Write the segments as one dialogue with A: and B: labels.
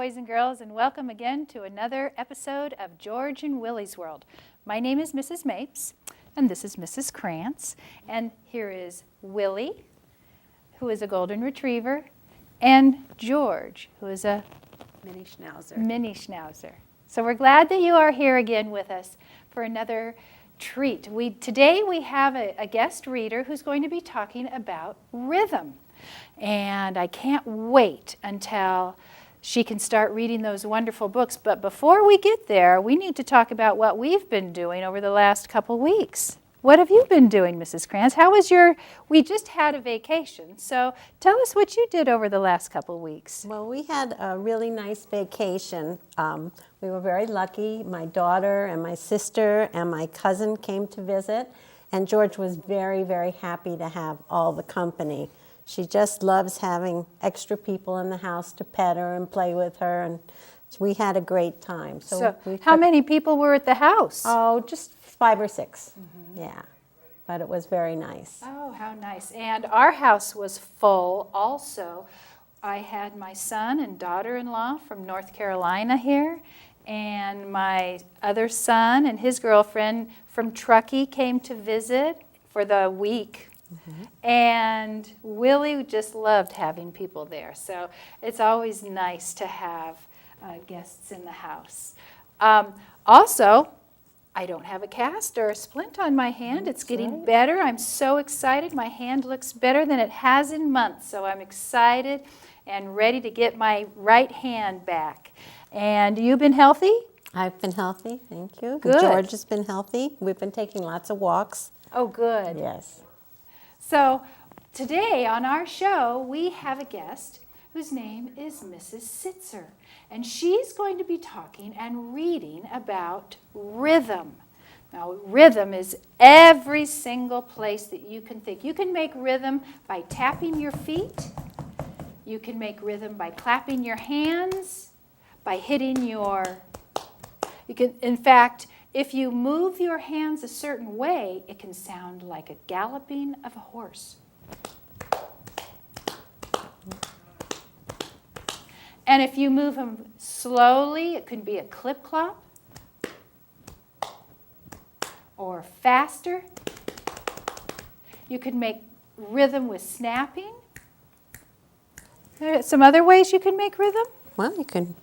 A: boys and girls, and welcome again to another episode of George and Willy's World. My name is Mrs. Mapes, and this is Mrs. Krantz, and here is Willy, who is a golden retriever, and George, who is a
B: Mini Schnauzer.
A: mini schnauzer. So we're glad that you are here again with us for another treat. Today we have a guest reader who's going to be talking about rhythm. And I can't wait until she can start reading those wonderful books. But before we get there, we need to talk about what we've been doing over the last couple weeks. What have you been doing, Mrs. Krantz? We just had a vacation, so tell us what you did over the last couple weeks.
B: Well, we had a really nice vacation. We were very lucky. My daughter and my sister and my cousin came to visit, and George was very, very happy to have all the company. She just loves having extra people in the house to pet her and play with her, and we had a great time.
A: So how many people were at the house?
B: Oh, just 5 or 6. Yeah, but it was very nice.
A: Oh, how nice. And our house was full also. I had my son and daughter-in-law from North Carolina here, and my other son and his girlfriend from Truckee came to visit for the week. And Willy just loved having people there. So it's always nice to have guests in the house. Also, I don't have a cast or a splint on my hand. It's getting better. I'm so excited. My hand looks better than it has in months. So I'm excited and ready to get my right hand back. And you've been healthy?
B: I've been healthy, thank you.
A: Good.
B: George has been healthy. We've been taking lots of walks.
A: Oh, good.
B: Yes.
A: So today on our show, we have a guest whose name is Mrs. Sitzer. And she's going to be talking and reading about rhythm. Now, rhythm is every single place that you can think. You can make rhythm by tapping your feet. You can make rhythm by clapping your hands, by hitting in fact, if you move your hands a certain way, it can sound like a galloping of a horse. And if you move them slowly, it could be a clip-clop. Or faster. You could make rhythm with snapping. There are some other ways you can make rhythm.
B: Well, you can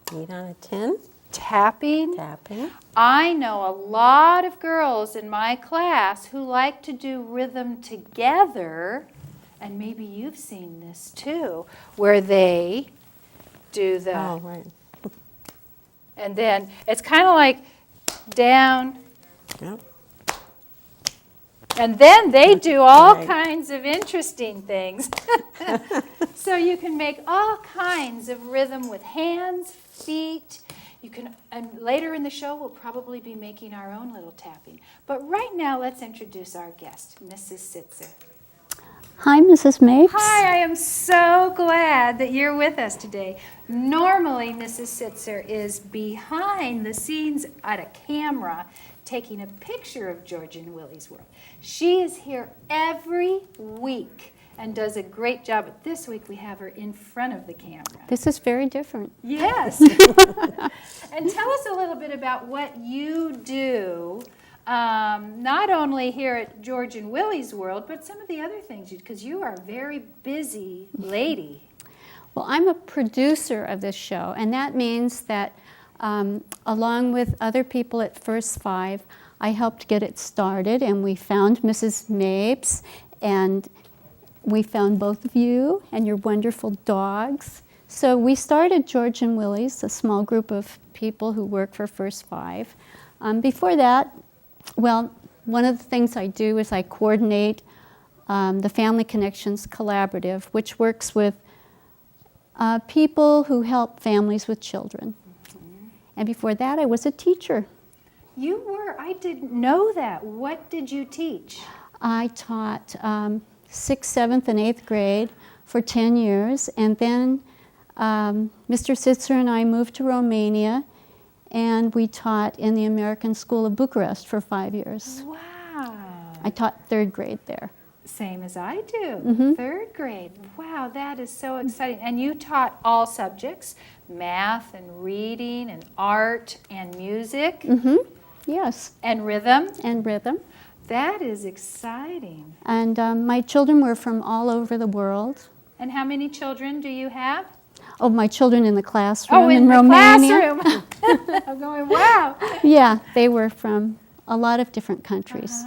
B: beat on a tin.
A: Tapping.
B: Tapping.
A: I know a lot of girls in my class who like to do rhythm together, and maybe you've seen this too, where they do the...
B: Oh, right.
A: And then it's kind of like down,
B: Yep.
A: and then they do all kinds of interesting things. So you can make all kinds of rhythm with hands, feet. And later in the show, we'll probably be making our own little tapping. But right now, let's introduce our guest, Mrs. Sitzer.
C: Hi, Mrs. Mapes.
A: Hi, I am so glad that you're with us today. Normally, Mrs. Sitzer is behind the scenes at a camera taking a picture of George and Willy's World. She is here every week and does a great job. But this week, we have her in front of the camera.
C: This is very different.
A: Yes. And tell us a little bit about what you do, not only here at George and Willy's World, but some of the other things, because you are a very busy lady.
C: Well, I'm a producer of this show, and that means that along with other people at First Five, I helped get it started, and we found Mrs. Mapes, and we found both of you and your wonderful dogs. So we started George and Willy's, a small group of people who work for First Five. Before that, well, one of the things I do is I coordinate the Family Connections Collaborative, which works with people who help families with children. And before that, I was a teacher.
A: You were? I didn't know that. What did you teach?
C: I taught 6th, 7th, and 8th grade for 10 years, and then Mr. Sitzer and I moved to Romania, and we taught in the American School of Bucharest for 5 years.
A: Wow.
C: I taught 3rd grade there.
A: Same as I do, 3rd grade. Wow, that is so exciting. And you taught all subjects, math and reading and art and music
C: Mm-hmm. Yes,
A: and rhythm.
C: and rhythm.
A: That is exciting.
C: And my children were from all over the world.
A: And how many children do you have?
C: Oh, my children in the classroom
A: In
C: in
A: the
C: Romania.
A: classroom. I'm going, wow.
C: Yeah, they were from a lot of different countries.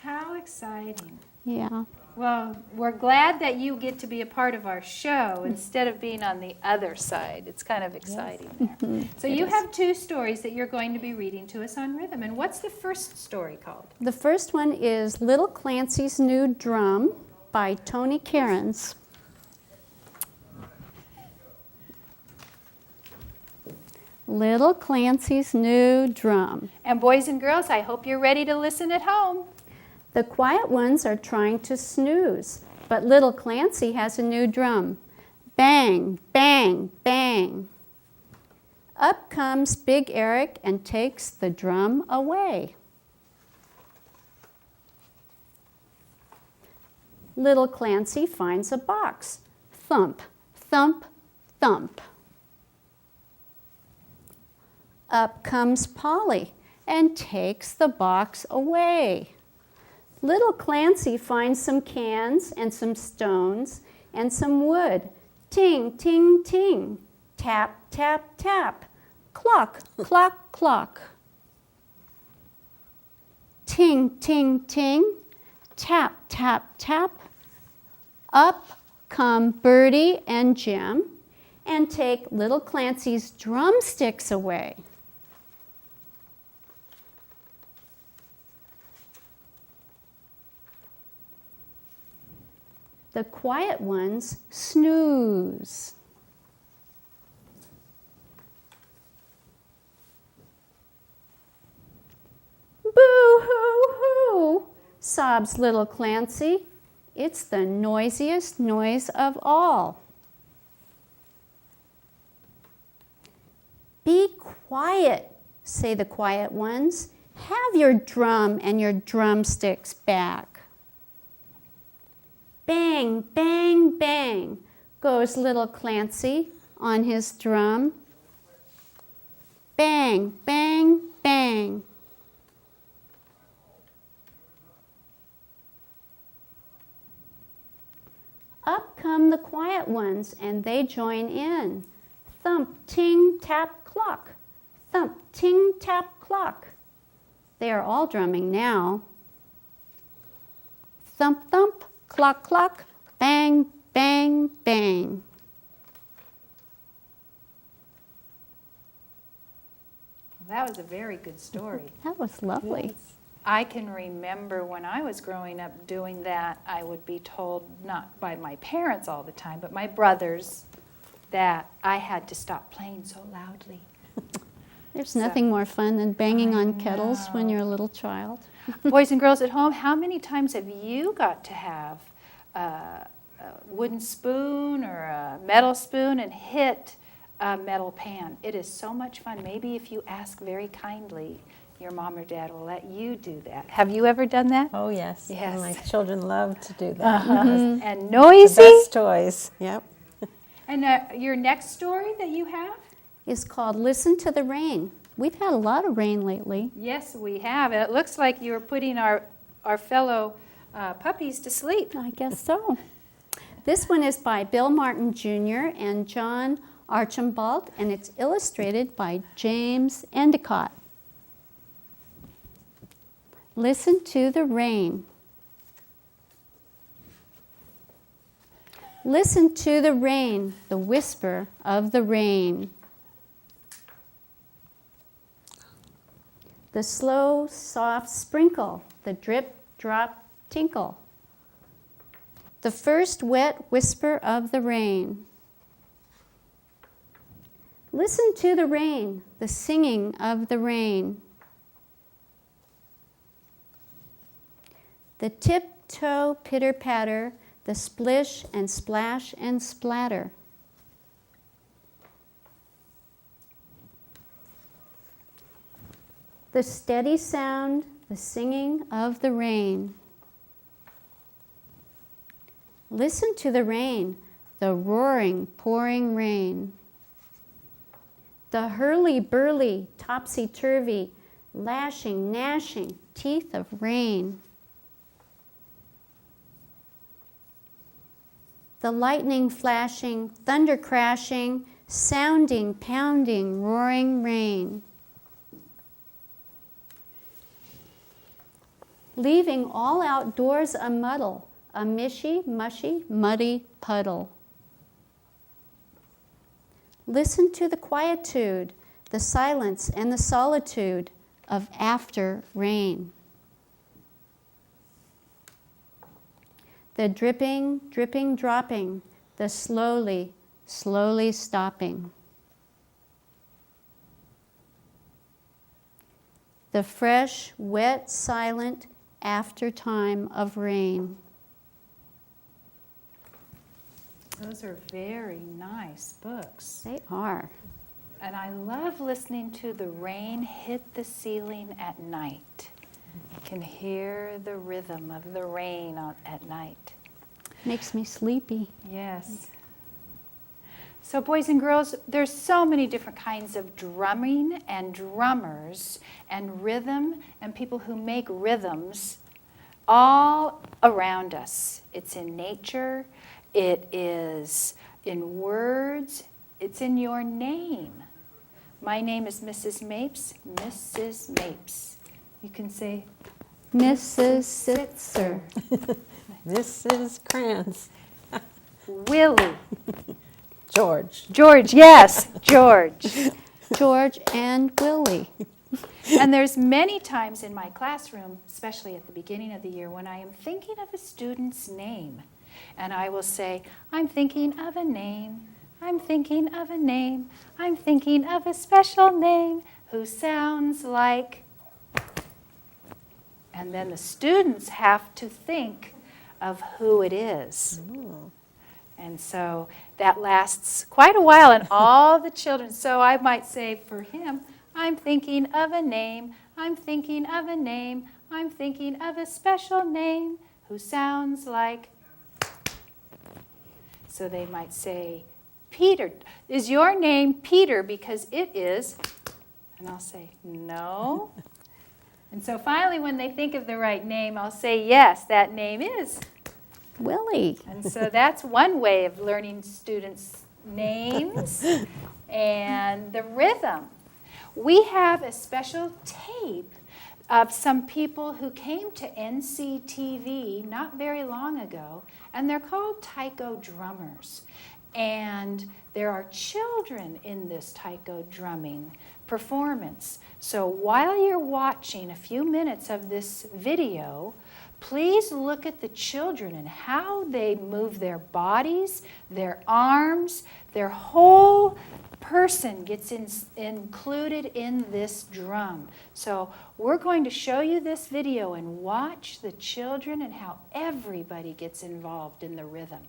A: How exciting.
C: Yeah.
A: Well, we're glad that you get to be a part of our show instead of being on the other side. It's kind of exciting there. So you have 2 stories that you're going to be reading to us on rhythm. And what's the first story called?
C: The first one is Little Clancy's New Drum by Tony Cairns. Little Clancy's New Drum.
A: And boys and girls, I hope you're ready to listen at home.
C: The quiet ones are trying to snooze, but little Clancy has a new drum. Bang, bang, bang. Up comes Big Eric and takes the drum away. Little Clancy finds a box. Thump, thump, thump. Up comes Polly and takes the box away. Little Clancy finds some cans and some stones and some wood. Ting, ting, ting. Tap, tap, tap. Clock, clock, clock. Ting, ting, ting. Tap, tap, tap. Up come Bertie and Jim and take Little Clancy's drumsticks away. The quiet ones snooze. Boo-hoo-hoo, sobs little Clancy. It's the noisiest noise of all. Be quiet, say the quiet ones. Have your drum and your drumsticks back. Bang, bang, bang, goes little Clancy on his drum. Bang, bang, bang. Up come the quiet ones and they join in. Thump, ting, tap, clock. Thump, ting, tap, clock. They are all drumming now. Thump, thump, clock, clock, bang, bang, bang.
A: That was a very good story.
C: That was lovely.
A: I can remember when I was growing up doing that, I would be told, not by my parents all the time, but my brothers, that I had to stop playing so loudly.
C: There's nothing more fun than banging on kettles when you're a little child.
A: Boys and girls at home, how many times have you got to have a wooden spoon or a metal spoon and hit a metal pan? It is so much fun. Maybe if you ask very kindly, your mom or dad will let you do that. Have you ever done that?
B: Oh, yes.
A: Yes.
B: And my children love to do that.
A: And noisy?
B: The best toys, yep.
A: And your next story that you have?
C: Is called Listen to the Rain. We've had a lot of rain lately.
A: Yes, we have. And it looks like you're putting our fellow puppies to sleep.
C: I guess so. This one is by Bill Martin Jr. and John Archambault, and it's illustrated by James Endicott. Listen to the rain. Listen to the rain, the whisper of the rain. The slow, soft sprinkle, the drip, drop, tinkle. The first wet whisper of the rain. Listen to the rain, the singing of the rain. The tiptoe pitter-patter, the splish and splash and splatter. The steady sound, the singing of the rain. Listen to the rain, the roaring, pouring rain. The hurly-burly, topsy-turvy, lashing, gnashing teeth of rain. The lightning flashing, thunder crashing, sounding, pounding, roaring rain. Leaving all outdoors a muddle, a mishy, mushy, muddy puddle. Listen to the quietude, the silence and the solitude of after rain. The dripping, dripping, dropping, the slowly, slowly stopping. The fresh, wet, silent aftertime of rain.
A: Those are very nice books.
C: They are.
A: And I love listening to the rain hit the ceiling at night. You can hear the rhythm of the rain at night.
C: Makes me sleepy.
A: Yes. So boys and girls, there's so many different kinds of drumming and drummers and rhythm and people who make rhythms all around us. It's in nature, it is in words, it's in your name. My name is Mrs. Mapes, Mrs. Mapes. You can say
C: Mrs. Sitzer.
B: Mrs. Kranz.
A: Willy.
B: George.
A: George, yes, George.
C: George and Willy.
A: And there's many times in my classroom, especially at the beginning of the year, when I am thinking of a student's name. And I will say, I'm thinking of a name, I'm thinking of a name, I'm thinking of a special name who sounds like... And then the students have to think of who it is.
B: Ooh.
A: And so that lasts quite a while, and all the children. So I might say for him, I'm thinking of a name, I'm thinking of a name, I'm thinking of a special name who sounds like... So they might say, Peter. Is your name Peter because it is? And I'll say, no. And so finally, when they think of the right name, I'll say, yes, that name is
C: Willy.
A: And so that's one way of learning students' names and the rhythm. We have a special tape of some people who came to NCTV not very long ago, and they're called taiko drummers. And there are children in this taiko drumming performance. So while you're watching a few minutes of this video, please look at the children and how they move their bodies, their arms, their whole person gets included in this drum. So we're going to show you this video and watch the children and how everybody gets involved in the rhythm.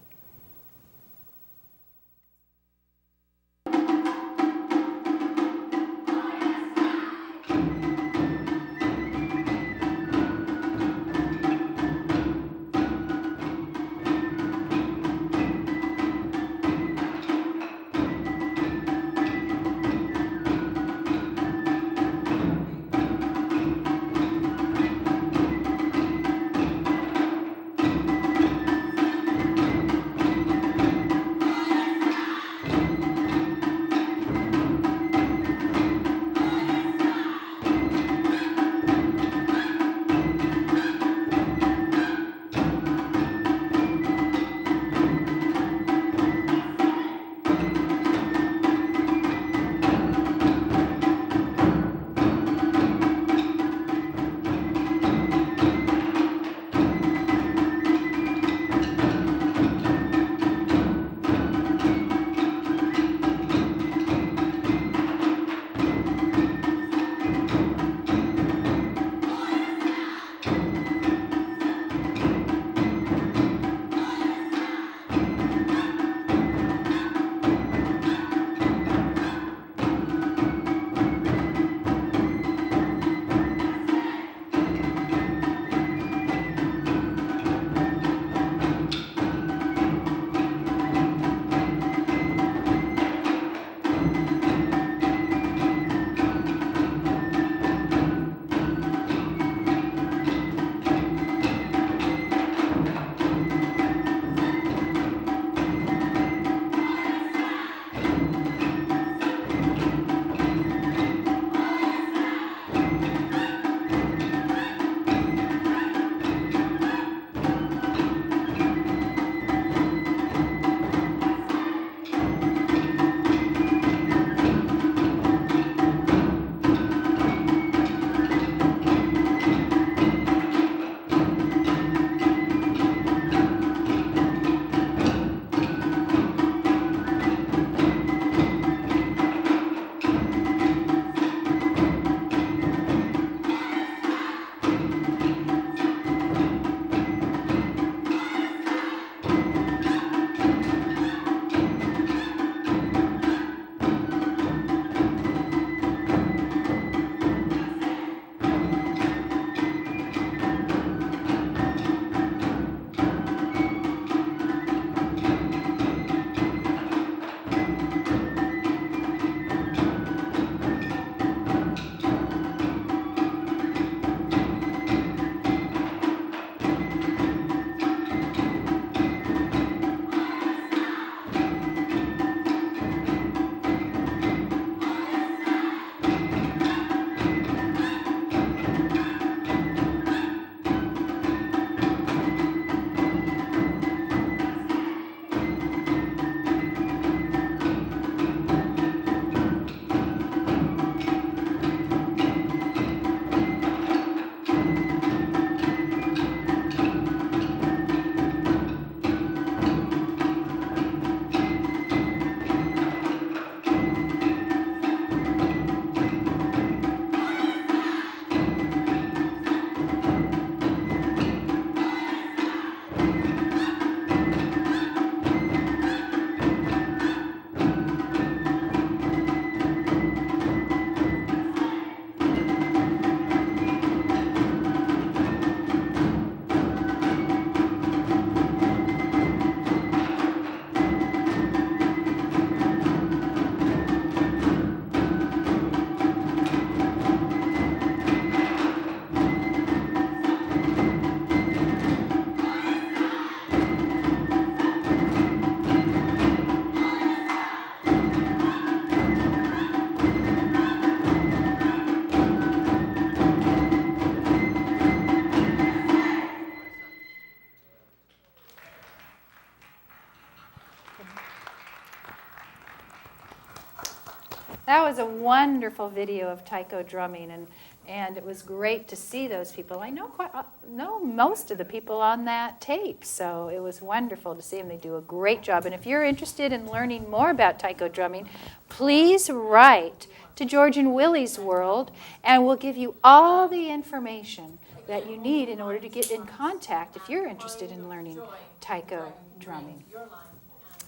A: That was a wonderful video of taiko drumming, and it was great to see those people. I know most of the people on that tape, so it was wonderful to see them. They do a great job. And if you're interested in learning more about taiko drumming, please write to George and Willy's World, and we'll give you all the information that you need in order to get in contact if you're interested in learning taiko drumming.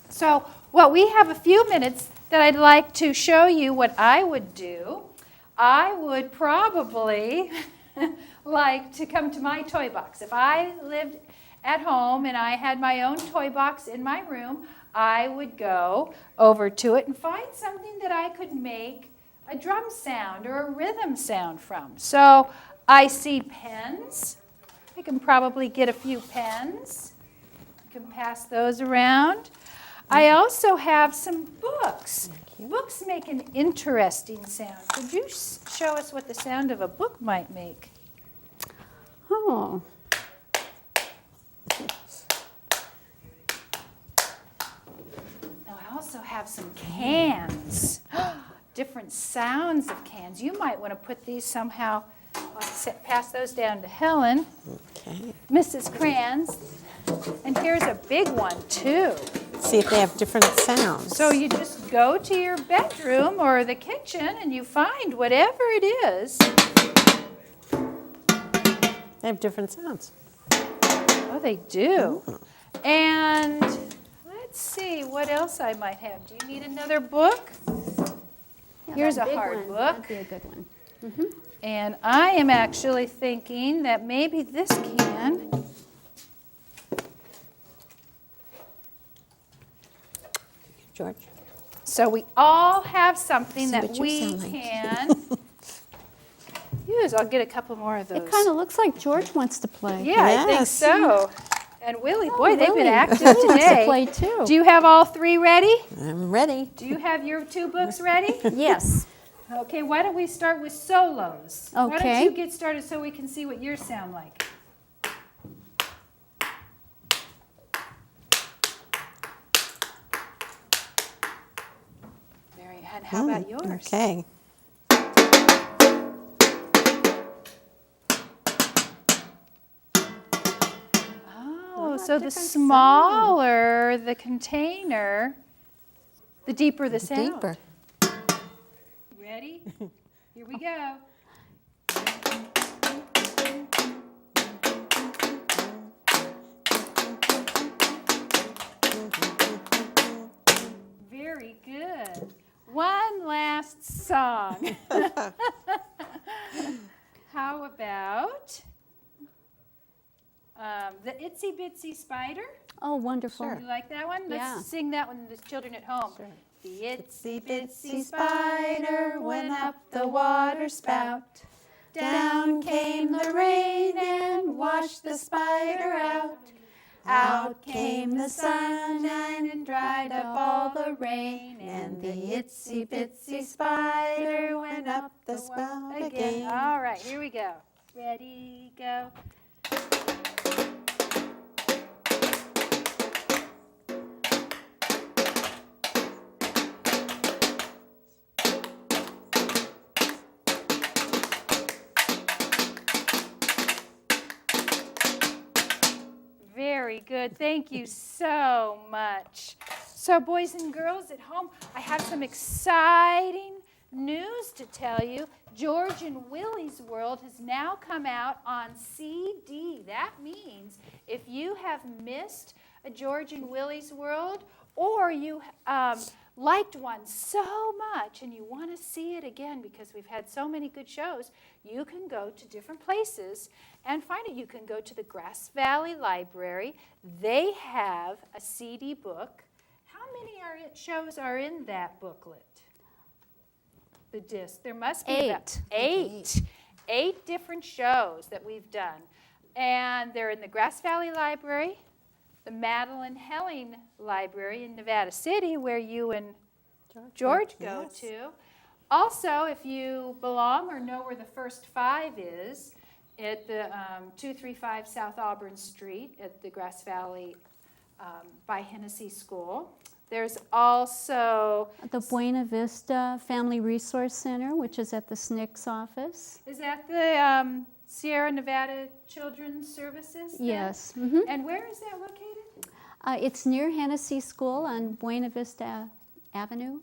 A: So, well, we have a few minutes that I'd like to show you what I would do. I would probably like to come to my toy box. If I lived at home and I had my own toy box in my room, I would go over to it and find something that I could make a drum sound or a rhythm sound from. So I see pens. I can probably get a few pens. You can pass those around. I also have some books. Books make an interesting sound. Could you show us what the sound of a book might make?
C: Oh.
A: Now I also have some cans. Different sounds of cans. You might want to put these somehow. I'll pass those down to Helen.
B: Okay.
A: Mrs. Crans. And here's a big one, too.
B: See if they have different sounds.
A: So you just go to your bedroom or the kitchen and you find whatever it is.
B: They have different sounds.
A: Oh, they do. And let's see what else I might have. Do you need another book?
C: Yeah,
A: Here's
C: that
A: a
C: big
A: hard
C: one.
A: book.
C: That'd be a good one.
A: And I am actually thinking that maybe this can.
B: George?
A: So we all have something
B: See
A: that
B: what you
A: we
B: sound like.
A: can use. I'll get a couple more of those.
C: It kind of looks like George wants to play.
A: Yeah, I think
B: Yes.
A: so. And Willy, boy, they've
C: Willy.
A: been active
C: He wants to
A: today.
C: play too.
A: Do you have all three ready?
B: I'm ready.
A: Do you have your two books ready?
C: Yes.
A: Okay, why don't we start with solos? Why don't
C: Okay.
A: you get started so we can see what yours sound like? And how about yours?
B: Okay.
A: Oh, so the
C: different
A: smaller the container, the deeper the sound.
B: Deeper.
A: Ready? Here we go. Very good. One last song. How about the Itsy Bitsy Spider?
C: Oh, wonderful.
B: Sure.
A: You like that one?
C: Yeah.
A: Let's sing that one to the children at home.
B: Sure.
A: The itsy bitsy spider went up the water spout. Down came the rain and washed the spider out. Out came the sunshine and dried up all the rain. And the itsy bitsy spider went up the spout again. All right, here we go. Ready, go. Very good. Thank you so much. So, boys and girls at home, I have some exciting news to tell you. George and Willy's World has now come out on CD. That means if you have missed a George and Willy's World, or you liked one so much and you want to see it again because we've had so many good shows, you can go to different places and find it. You can go to the Grass Valley Library. They have a CD book. How many shows are in that booklet? The disc. There must be about 8. 8 different shows that we've done. And they're in the Grass Valley Library, the Madeline Helling Library in Nevada City, where you and George go to. Also, if you belong or know where the First 5 is, at the 235 South Auburn Street at the Grass Valley by Hennessy School. There's also,
C: The Buena Vista Family Resource Center, which is at the SNCC's office.
A: is that the Sierra Nevada Children's Services? then?
C: Yes.
A: And where is that located?
C: It's near Hennessy School on Buena Vista Avenue.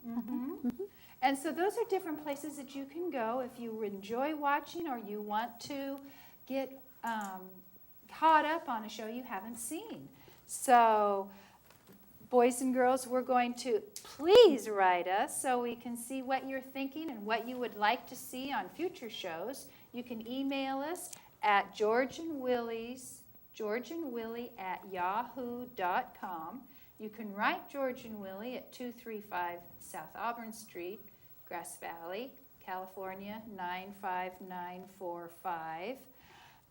A: And so those are different places that you can go if you enjoy watching or you want to get caught up on a show you haven't seen. So, boys and girls, we're going to please write us so we can see what you're thinking and what you would like to see on future shows. You can email us at georgeandwilly@yahoo.com. You can write George and Willy at 235 South Auburn Street, Grass Valley, California 95945.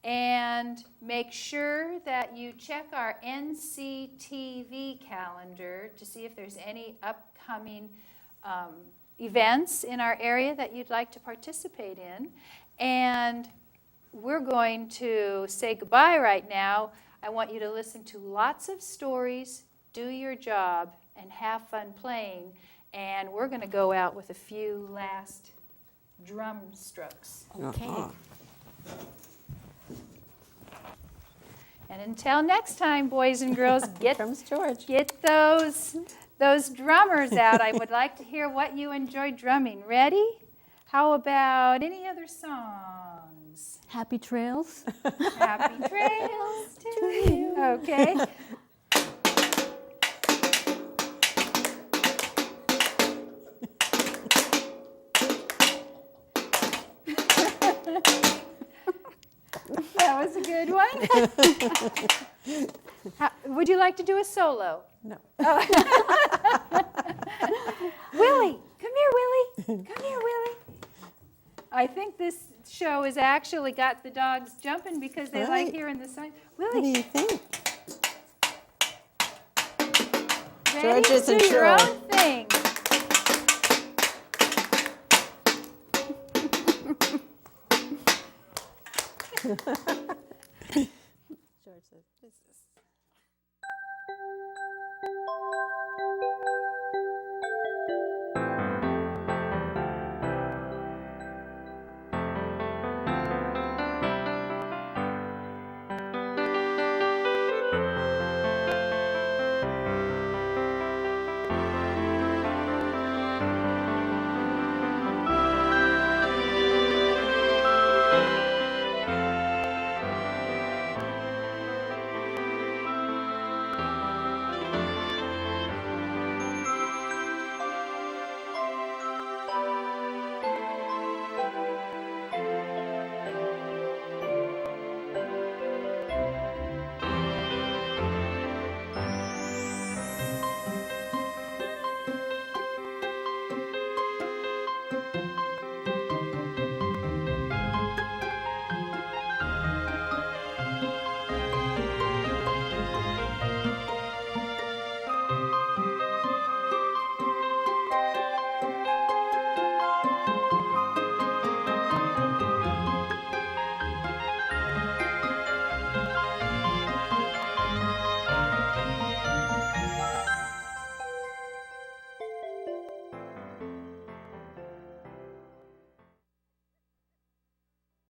A: And make sure that you check our NCTV calendar to see if there's any upcoming events in our area that you'd like to participate in. And we're going to say goodbye right now. I want you to listen to lots of stories, do your job, and have fun playing. And we're going to go out with a few last drum strokes.
C: Okay.
A: And until next time, boys and girls,
B: Drums George.
A: get those drummers out. I would like to hear what you enjoy drumming. Ready? How about any other songs?
C: Happy trails.
A: Happy trails to you. Okay. That was a good one. Would you like to do a solo?
B: No.
A: Willy, come here, Willy. Come here, Willy. I think this show has actually got the dogs jumping because they like
B: Right.
A: hearing the sound.
B: What do
A: Willy,
B: you think?
A: ready?
B: George isn't
A: Do your
B: sure.
A: own thing.
B: George says, "This is